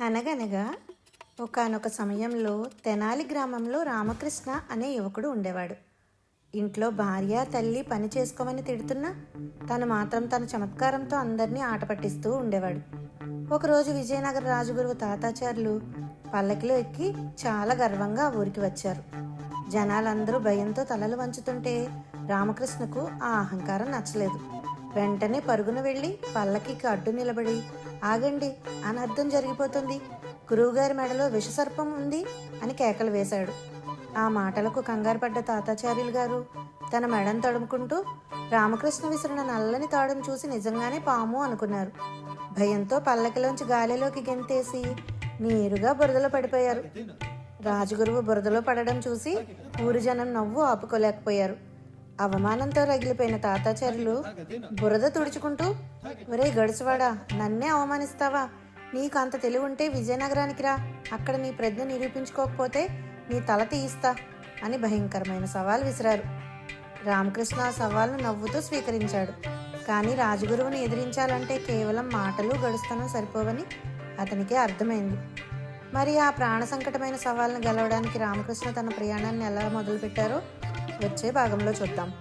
అనగనగా ఒకానొక సమయంలో తెనాలి గ్రామంలో రామకృష్ణ అనే యువకుడు ఉండేవాడు. ఇంట్లో భార్య తల్లి పని చేసుకోమని తిడుతున్నా తను మాత్రం తన చమత్కారంతో అందరినీ ఆట పట్టిస్తూ ఉండేవాడు. ఒకరోజు విజయనగర రాజగురువు తాతాచార్యులు పల్లకిలో ఎక్కి చాలా గర్వంగా ఆ ఊరికి వచ్చారు. జనాలందరూ భయంతో తలలు వంచుతుంటే రామకృష్ణకు ఆ అహంకారం నచ్చలేదు. వెంటనే పరుగున వెళ్ళి పల్లకికి అడ్డు నిలబడి, ఆగండి, అనర్థం జరిగిపోతుంది, గురువుగారి మెడలో విషసర్పం ఉంది అని కేకలు వేశాడు. ఆ మాటలకు కంగారు పడ్డ తాతాచార్యులు గారు తన మెడను తడుముకుంటూ రామకృష్ణ విసిరిన నల్లని తాడును చూసి నిజంగానే పాము అనుకున్నారు. భయంతో పల్లకిలోంచి గాలిలోకి గెంతేసి నేరుగా బురదలో పడిపోయారు. రాజగురువు బురదలో పడడం చూసి ఊరి జనం నవ్వు ఆపుకోలేకపోయారు. అవమానంతో రగిలిపోయిన తాతాచార్యులు బురద తుడుచుకుంటూ, ఒరే గడుసువాడా, నన్నే అవమానిస్తావా? నీకు అంత తెలివి ఉంటే విజయనగరానికి రా, అక్కడ నీ ప్రజ్ఞ నిరూపించుకోకపోతే నీ తల తీయిస్తా అని భయంకరమైన సవాల్ విసిరారు. రామకృష్ణ ఆ సవాల్ను నవ్వుతూ స్వీకరించాడు. కానీ రాజగురువుని ఎదిరించాలంటే కేవలం మాటలు గడుస్తనం సరిపోవని అతనికి అర్థమైంది. మరి ఆ ప్రాణ సంకటమైన సవాల్ను గెలవడానికి రామకృష్ణ తన ప్రయాణాన్ని ఎలా మొదలుపెట్టారో వచ్చే భాగంలో చూద్దాం.